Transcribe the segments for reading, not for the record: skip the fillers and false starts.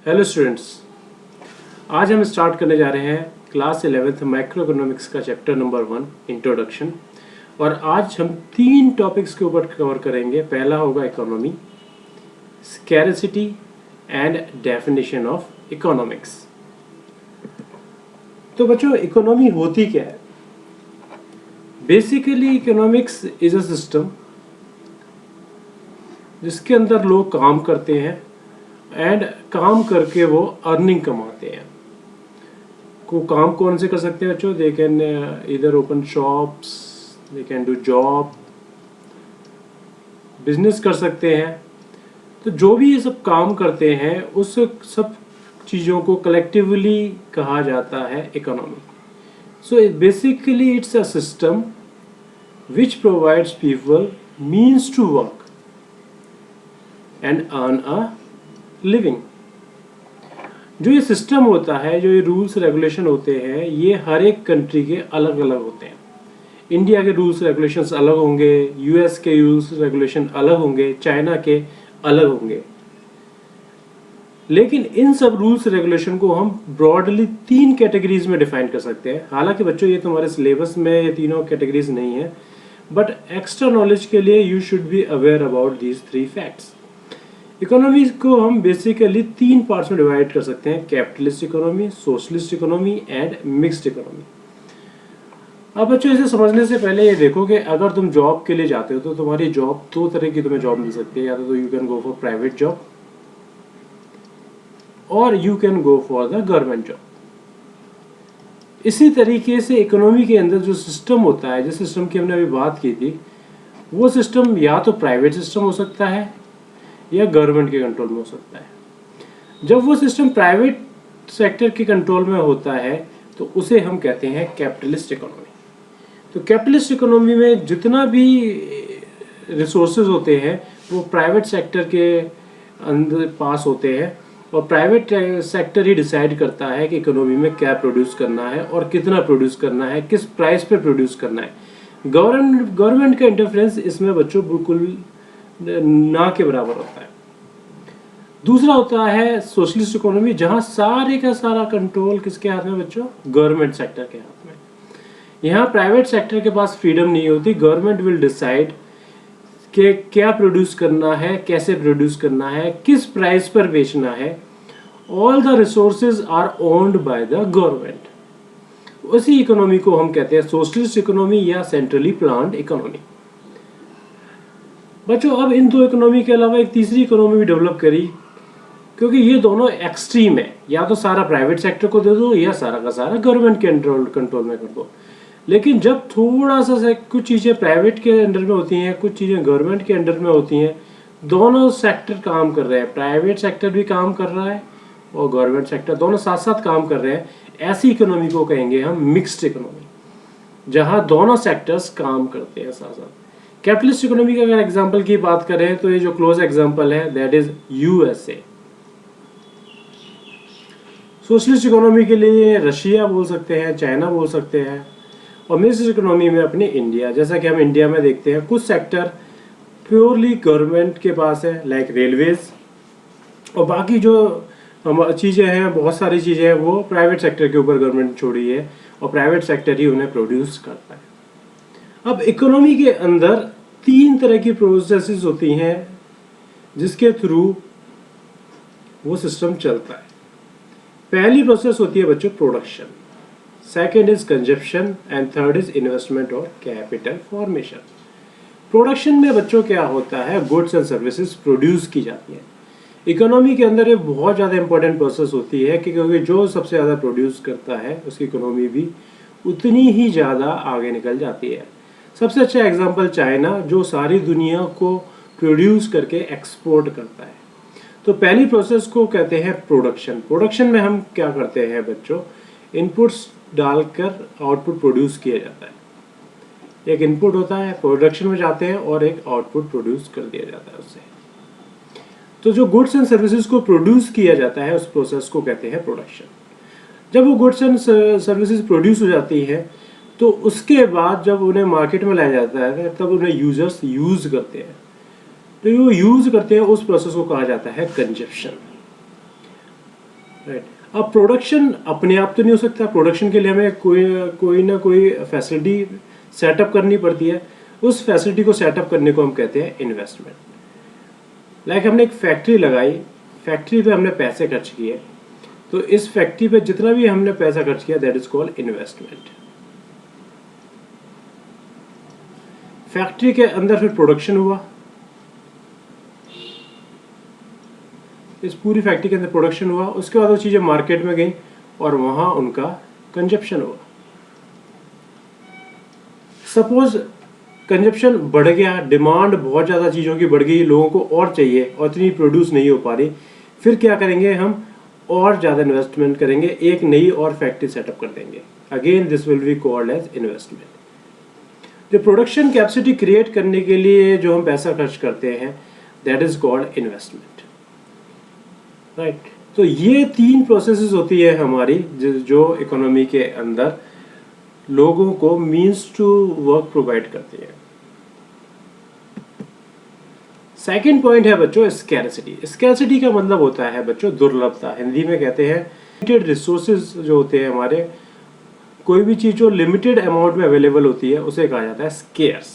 Hello students, आज हम start करने जा रहे हैं क्लास 11th माइक्रो इकोनॉमिक्स का चैप्टर नंबर 1 इंट्रोडक्शन। और आज हम 3 टॉपिक्स के ऊपर कवर करेंगे। पहला होगा economy, scarcity and definition of economics. तो बच्चों, इकोनॉमी होती क्या है? Basically economics is a system जिसके अंदर लोग काम करते हैं एंड काम करके वो अर्निंग कमाते हैं। को काम कौन से कर सकते हैं बच्चों? दे कैन इधर open shops, they can do job, business कर सकते हैं। तो जो भी ये सब काम करते हैं उस सब चीज़ों को कलेक्टिवली कहा जाता है economy. So basically it's a system which provides people means to work and earn a living. जो ये सिस्टम होता है, जो ये रूल्स रेगुलेशन होते हैं, ये हर एक कंट्री के अलग अलग होते हैं। इंडिया के रूल्स रेगुलेशंस अलग होंगे, यूएस के रूल्स रेगुलेशन अलग होंगे, चाइना के अलग होंगे। लेकिन इन सब रूल्स रेगुलेशन को हम ब्रॉडली 3 कैटेगरीज में डिफाइन कर सकते हैं। हालांकि बच्चों ये तुम्हारे सिलेबस में ये तीनों कैटेगरीज नहीं है, बट एक्स्ट्रा नॉलेज के लिए you should be aware about these 3 facts. Economy को हम बेसिकली 3 पार्ट्स में डिवाइड कर सकते हैं: capitalist economy, socialist economy and mixed economy. अब बच्चों, इसे समझने से पहले ये देखो कि अगर तुम जॉब के लिए जाते हो तो तुम्हारी जॉब 2 तरह की तुम्हें जॉब मिल सकती है। या तो you can go for private job और you can go for the government job. इसी तरीके से इकोनॉमी के अंदर जो सिस्टम होता है, जिस सिस्टम की हमने अभी बात की थी, वो सिस्टम या तो प्राइवेट सिस्टम हो सकता है या गवर्नमेंट के कंट्रोल में हो सकता है। जब वो सिस्टम प्राइवेट सेक्टर के कंट्रोल में होता है तो उसे हम कहते हैं कैपिटलिस्ट इकोनॉमी। तो कैपिटलिस्ट इकोनॉमी में जितना भी रिसोर्सेज होते हैं वो प्राइवेट सेक्टर के अंदर पास होते हैं, और प्राइवेट सेक्टर ही डिसाइड करता है कि इकोनॉमी में क्या प्रोड्यूस करना है और कितना प्रोड्यूस करना है, किस प्राइस पे प्रोड्यूस करना है। गवर्नमेंट का इंटरफेरेंस इसमें बच्चों बिल्कुल ना के बराबर होता है। दूसरा होता है सोशलिस्ट इकोनॉमी, जहां सारे का सारा कंट्रोल किसके हाथ में बच्चों? गवर्नमेंट सेक्टर के हाथ में। यहाँ प्राइवेट सेक्टर के पास फ्रीडम नहीं होती। गवर्नमेंट विल डिसाइड कि क्या प्रोड्यूस करना है, कैसे प्रोड्यूस करना है, किस प्राइस पर बेचना है। All the resources are owned by the government. उसी इकोनॉमी को हम कहते हैं सोशलिस्ट इकोनॉमी या सेंट्रली प्लान्ड इकोनॉमी। बच्चों, अब इन 2 इकोनॉमी के अलावा एक तीसरी इकोनॉमी भी डेवलप करी, क्योंकि ये दोनों एक्सट्रीम है। या तो सारा प्राइवेट सेक्टर को दे दो या सारा का सारा गवर्नमेंट के कंट्रोल में कर दो। लेकिन जब थोड़ा सा कुछ चीज़ें प्राइवेट के अंडर में होती हैं, कुछ चीज़ें गवर्नमेंट के अंडर में होती हैं, दोनों सेक्टर काम कर रहे हैं, प्राइवेट सेक्टर भी काम कर रहा है और गवर्नमेंट सेक्टर, दोनों साथ साथ काम कर रहे हैं, ऐसी इकोनॉमी को कहेंगे हम मिक्स्ड इकोनॉमी, जहाँ दोनों सेक्टर्स काम करते हैं साथ साथ। कैपिटलिस्ट इकोनॉमी का अगर एग्जांपल की बात करें तो ये जो क्लोज एग्जांपल है that is USA. Socialist economy के लिए रशिया बोल सकते हैं, चाइना बोल सकते हैं, और मिक्स्ड इकोनॉमी में अपनी इंडिया। जैसा कि हम इंडिया में देखते हैं, कुछ सेक्टर प्योरली गवर्नमेंट के पास है, लाइक रेलवेज, और बाकी जो चीज़ें हैं, बहुत सारी चीज़ें हैं, वो प्राइवेट सेक्टर के ऊपर गवर्नमेंट छोड़ी है और प्राइवेट सेक्टर ही उन्हें प्रोड्यूस करता है। अब इकोनॉमी के अंदर 3 तरह की प्रोसेसेस होती हैं जिसके थ्रू वो सिस्टम चलता है। पहली प्रोसेस होती है बच्चों production, second is consumption and third is investment और कैपिटल फॉर्मेशन। प्रोडक्शन में बच्चों क्या होता है? गुड्स एंड सर्विसेज प्रोड्यूस की जाती हैं। इकोनॉमी के अंदर ये बहुत ज़्यादा इंपॉर्टेंट प्रोसेस होती है, क्योंकि जो सबसे ज़्यादा प्रोड्यूस करता है उसकी इकोनॉमी भी उतनी ही ज़्यादा आगे निकल जाती है। सबसे अच्छा एग्जांपल चाइना, जो सारी दुनिया को प्रोड्यूस करके एक्सपोर्ट करता है। तो पहली प्रोसेस को कहते हैं प्रोडक्शन। प्रोडक्शन में हम क्या करते हैं बच्चों? इनपुट्स डालकर आउटपुट प्रोड्यूस किया जाता है। एक इनपुट होता है, प्रोडक्शन में जाते हैं और एक आउटपुट प्रोड्यूस कर दिया जाता है उससे। तो जो गुड्स एंड सर्विसेज को प्रोड्यूस किया जाता है उस प्रोसेस को कहते हैं प्रोडक्शन। जब वो गुड्स एंड सर्विसेज प्रोड्यूस हो जाती है तो उसके बाद जब उन्हें मार्केट में लाया जाता है तब उन्हें यूजर्स यूज करते हैं। तो वो यूज करते हैं, उस प्रोसेस को कहा जाता है कंजप्शन। राइट। अब प्रोडक्शन अपने आप तो नहीं हो सकता, प्रोडक्शन के लिए हमें कोई ना कोई फैसिलिटी सेटअप करनी पड़ती है। उस फैसिलिटी को सेटअप करने को हम कहते हैं इन्वेस्टमेंट। लाइक हमने एक फैक्ट्री लगाई, फैक्ट्री पे हमने पैसे खर्च किए, तो इस फैक्ट्री पे जितना भी हमने पैसा खर्च किया that is called investment. Factory के अंदर फिर प्रोडक्शन हुआ, इस पूरी फैक्ट्री के अंदर प्रोडक्शन हुआ, उसके बाद वो चीज़ें मार्केट में गई और वहाँ उनका कंजप्शन हुआ। सपोज कंजप्शन बढ़ गया, डिमांड बहुत ज़्यादा चीज़ों की बढ़ गई, लोगों को और चाहिए और इतनी प्रोड्यूस नहीं हो पा रही, फिर क्या करेंगे हम, और ज़्यादा इन्वेस्टमेंट करेंगे, एक नई और फैक्ट्री सेटअप कर देंगे। Again this will be called as investment. जो प्रोडक्शन कैपेसिटी क्रिएट करने के लिए जो हम पैसा खर्च करते हैं that is called investment, right. तो ये 3 प्रोसेसेस होती है हमारी जो इकोनॉमी के अंदर लोगों को मीन्स टू वर्क प्रोवाइड करती है। सेकंड पॉइंट है बच्चों स्कैरसिटी। स्कैरसिटी का मतलब होता है बच्चों दुर्लभता, हिंदी में कहते हैं लिमिटेड रिसोर्सेज जो होते हैं हमारे, कोई भी चीज जो लिमिटेड अमाउंट में अवेलेबल होती है उसे कहा जाता है स्केर्स।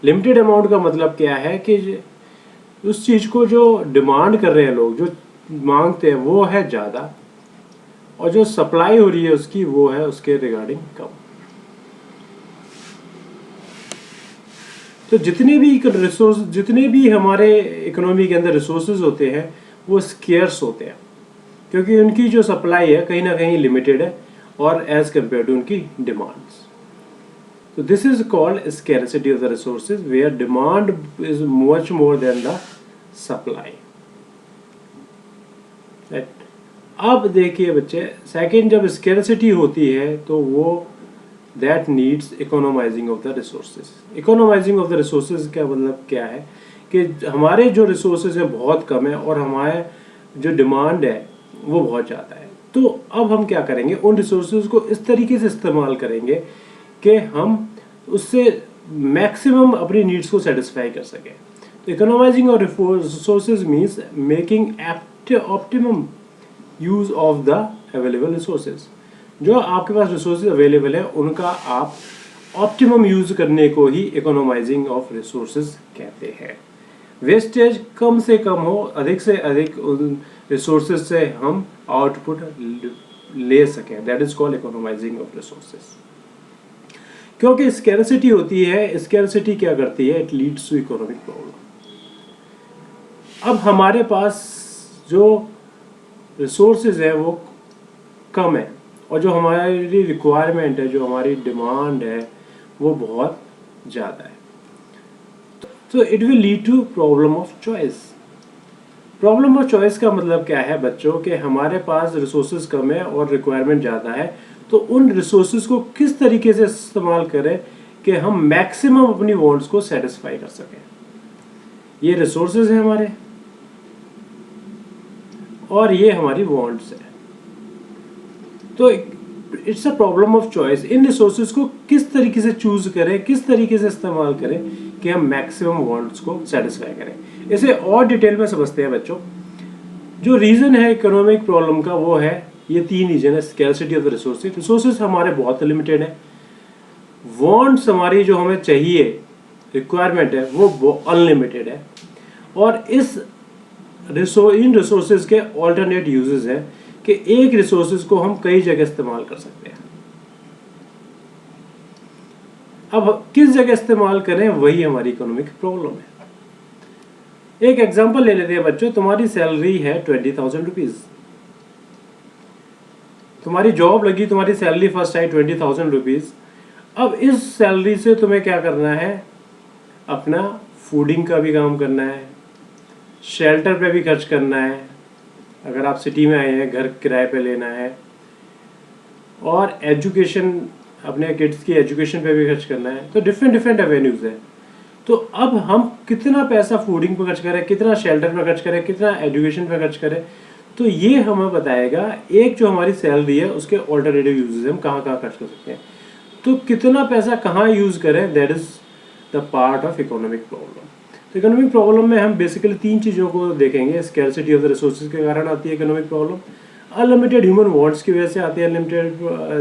लिमिटेड अमाउंट का मतलब क्या है कि उस चीज को जो डिमांड कर रहे हैं लोग, जो मांगते हैं वो है ज्यादा, और जो सप्लाई हो रही है उसकी वो है उसके रिगार्डिंग कम। तो जितने भी हमारे इकोनॉमी के अंदर रिसोर्सेज होते हैं वो स्केर्स होते हैं, क्योंकि उनकी जो सप्लाई है कहीं ना कहीं लिमिटेड है और एज कंपेयर टू उनकी डिमांड्स। तो this is called scarcity of the resources where demand is much more than the supply, right. अब देखिए बच्चे, सेकंड जब स्कैरसिटी होती है तो वो that needs economising of the resources. Economising of the resources का मतलब क्या है कि हमारे जो रिसोर्सेज है बहुत कम है और हमारे जो डिमांड है वो बहुत ज़्यादा है। तो अब हम क्या करेंगे, उन रिसोर्सेज को इस तरीके से इस्तेमाल करेंगे कि हम उससे मैक्सिमम अपनी नीड्स को सेटिस्फाई कर सकें। तो economising of resources means making optimum use of the available resources. जो आपके पास रिसोर्सेज अवेलेबल है उनका आप ऑप्टिमम यूज करने को ही इकोनोमाइजिंग ऑफ रिसोर्सेज कहते हैं। वेस्टेज कम से कम हो, अधिक से अधिक उन रिसोर्सेज से हम आउटपुट ले सकें, that is called economising of resources. क्योंकि स्कैरसिटी होती है, स्कैरसिटी क्या करती है, it leads to economic problem. अब हमारे पास जो रिसोर्सेज है वो कम है और जो हमारी रिक्वायरमेंट है, जो हमारी डिमांड है वो बहुत ज़्यादा है, तो it will lead to problem of choice. Problem of choice का मतलब क्या है बच्चों, कि हमारे पास रिसोर्सेज कम है और रिक्वायरमेंट ज़्यादा है, तो उन रिसोर्सेज को किस तरीके से इस्तेमाल करें कि हम मैक्सिमम अपनी वांट्स को सेटिस्फाई कर सकें। ये रिसोर्सेज हैं हमारे और ये हमारी वांट्स है, तो it's a problem of choice. In resources को किस तरीके से चूज करें, किस तरीके से इस्तेमाल करें कि हम मैक्सिमम वांट्स को सेटिस्फाई करें। इसे और डिटेल में समझते हैं बच्चों। जो रीजन है इकोनॉमिक प्रॉब्लम का वो है, ये 3 रीजन है। Scarcity of the resources, resources हमारे बहुत लिमिटेड है। वांट्स हमारी जो हमें चाहिए, रिक्वायरमेंट है वो अनलिमिटेड है। और इन रिसोर्सेज के ऑल्टरनेट यूजेस हैं कि एक रिसोर्सेज को हम कई जगह इस्तेमाल कर सकते हैं। अब किस जगह इस्तेमाल करें वही हमारी इकोनॉमिक प्रॉब्लम है। एक एग्जांपल ले लेते हैं बच्चों। तुम्हारी सैलरी है 20,000 रुपीज, तुम्हारी जॉब लगी, तुम्हारी सैलरी फर्स्ट आई 20,000 रुपीज। अब इस सैलरी से तुम्हें क्या करना है, अपना फूडिंग का भी काम करना है, शेल्टर पे भी खर्च करना है, अगर आप सिटी में आए हैं घर किराए पे लेना है, और एजुकेशन, अपने किड्स की एजुकेशन पे भी खर्च करना है। तो डिफरेंट एवेन्यूज है। तो अब हम कितना पैसा फूडिंग पे खर्च करें, कितना शेल्टर पे खर्च करें, कितना एजुकेशन पे खर्च करें, तो ये हमें बताएगा एक जो हमारी सैलरी है उसके ऑल्टरनेटिव यूजेस हम कहाँ कहाँ खर्च कर सकते हैं। तो कितना पैसा कहाँ यूज करें, that is the part of economic problem. तो इकोनॉमिक प्रॉब्लम में हम बेसिकली 3 चीज़ों को देखेंगे। स्कैरसिटी ऑफ द रिसोर्सेज के कारण आती है economic problem. Unlimited human wants की वजह से आती है अनलिमिटेड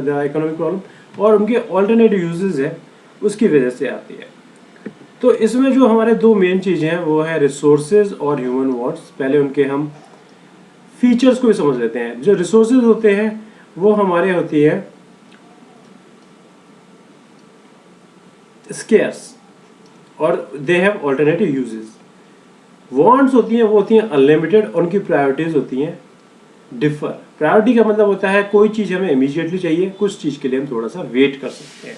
द इकोनॉमिक प्रॉब्लम, और उनके ऑल्टरनेटिव यूजेस है उसकी वजह से आती है। तो इसमें जो हमारे दो मेन चीज़ें हैं वो है रिसोर्सेज और ह्यूमन वांट्स। पहले उनके हम फीचर्स को भी समझ लेते हैं। जो रिसोर्सेज होते हैं वो हमारे होती है स्केर्स और they have alternative uses. Wants होती हैं वो होती हैं अनलिमिटेड, उनकी प्रायोरिटीज होती हैं डिफर। प्रायोरिटी का मतलब होता है कोई चीज़ हमें इमीडिएटली चाहिए, कुछ चीज़ के लिए हम थोड़ा सा वेट कर सकते हैं।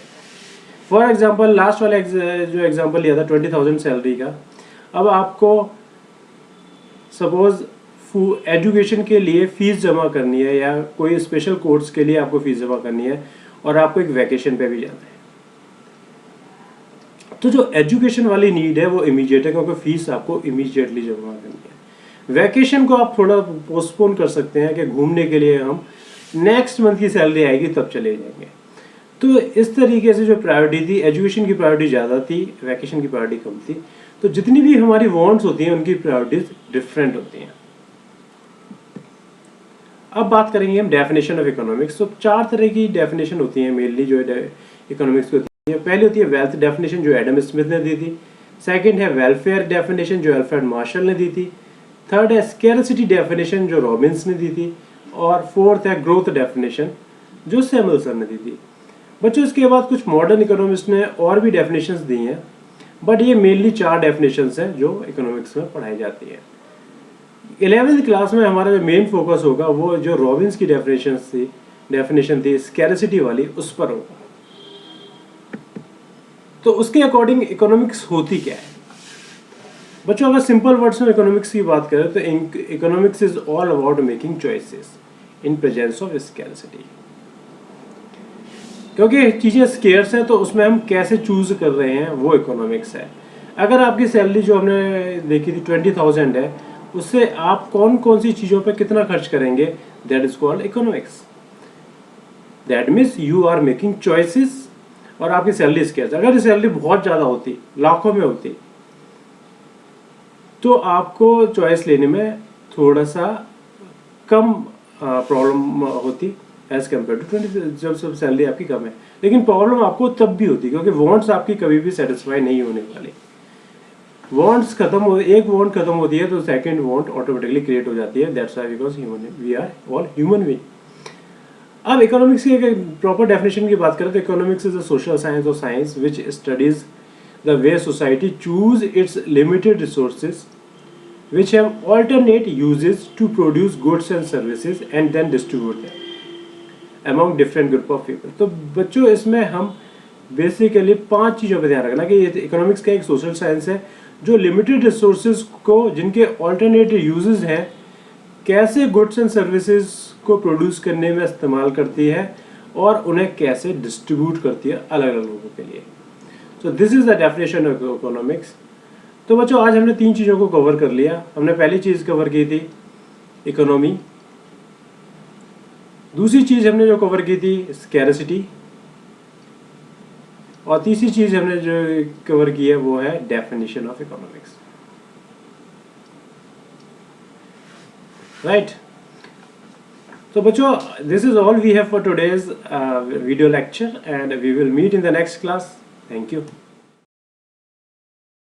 फॉर एग्जाम्पल लास्ट वाला जो एग्जाम्पल लिया था 20,000 सैलरी का, अब आपको सपोज एजुकेशन के लिए फ़ीस जमा करनी है या कोई स्पेशल कोर्स के लिए आपको फ़ीस जमा करनी है और आपको एक वैकेशन पे भी जाना है, तो जो एजुकेशन वाली नीड है वो इमीडिएट है क्योंकि फ़ीस आपको इमीडिएटली जमा करनी है। वैकेशन को आप थोड़ा पोस्टपोन कर सकते हैं कि घूमने के लिए हम नेक्स्ट मंथ की सैलरी आएगी तब चले जाएंगे। तो इस तरीके से जो प्रायोरिटी थी, एजुकेशन की प्रायोरिटी ज़्यादा थी, वैकेशन की प्रायोरिटी कम थी। तो जितनी भी हमारी वांट्स होती हैं उनकी प्रायोरिटीज डिफरेंट होती हैं। अब बात करेंगे हम डेफिनेशन ऑफ इकोनॉमिक्स। तो 4 तरह की डेफिनेशन होती हैं मेनली जो इकोनॉमिक्स की होती है। पहली होती है वेल्थ डेफिनेशन जो एडम स्मिथ ने दी थी। सेकंड है वेलफेयर डेफिनेशन जो अल्फ्रेड मार्शल ने दी थी। थर्ड है स्कैरसिटी डेफिनेशन जो रॉबिन्स ने दी थी। और फोर्थ है ग्रोथ डेफिनेशन जो सैमुअलसन ने दी थी। बच्चों इसके बाद कुछ मॉडर्न इकोनॉमिस्ट ने और भी डेफिनेशंस दी हैं, बट ये मेनली 4 डेफिनेशंस हैं जो इकोनॉमिक्स में पढ़ाई जाती है। 11वीं क्लास में हमारा जो मेन फोकस होगा वो जो रॉबिन्स की डेफिनेशन थी स्कैरसिटी वाली, उस पर होगा। तो उसके अकॉर्डिंग इकोनॉमिक्स होती क्या है बच्चों? अगर सिंपल वर्ड्स में इकोनॉमिक्स की बात करें तो economics is all about making choices in presence of scarcity. क्योंकि चीज़ें स्केर्स हैं तो उसमें हम कैसे चूज कर रहे हैं वो इकोनॉमिक्स है। अगर आपकी सैलरी जो हमने देखी थी 20,000 है, उससे आप कौन कौन सी चीज़ों पे कितना खर्च करेंगे, that is called economics. That means you are making choices और आपकी सैलरी स्केर्स। अगर सैलरी बहुत ज़्यादा होती, लाखों में होती, तो आपको चॉइस लेने में थोड़ा सा कम प्रॉब्लम होती एज कम्पेयर टू 20 जब सैलरी आपकी कम है। लेकिन प्रॉब्लम आपको तब भी होती क्योंकि वांट्स आपकी कभी भी सेटिस्फाई नहीं होने वाली। वांट्स खत्म हो, एक वांट खत्म होती है तो सेकंड वांट ऑटोमेटिकली क्रिएट हो जाती है। That's why because we are all human being. अब इकोनॉमिक्स की एक प्रॉपर डेफिनेशन की बात करें तो economics is a social science और science which studies the way society choose its limited resources which have alternate uses to produce goods and services and then distribute them among different group of people। तो बच्चों इसमें हम basically 5 चीज़ों पर ध्यान रखना कि ये इकोनॉमिक्स का एक सोशल साइंस है जो लिमिटेड रिसोर्सेज को जिनके ऑल्टरनेटिव यूजेस हैं कैसे गुड्स एंड सर्विसेज को प्रोड्यूस करने में इस्तेमाल करती है और उन्हें कैसे डिस्ट्रीब्यूट करती है अलग अलग लोगों के लिए। So this is the definition of economics. तो बच्चों आज हमने 3 चीज़ों को कवर कर लिया। हमने पहली चीज़ कवर की थी इकोनॉमी, दूसरी चीज़ हमने जो कवर की थी स्कैरसिटी, और तीसरी चीज़ हमने जो कवर की है वो है डेफिनेशन ऑफ इकोनॉमिक्स। राइट। तो बच्चों this is all we have for today's video lecture and we will meet in the next class. Thank you.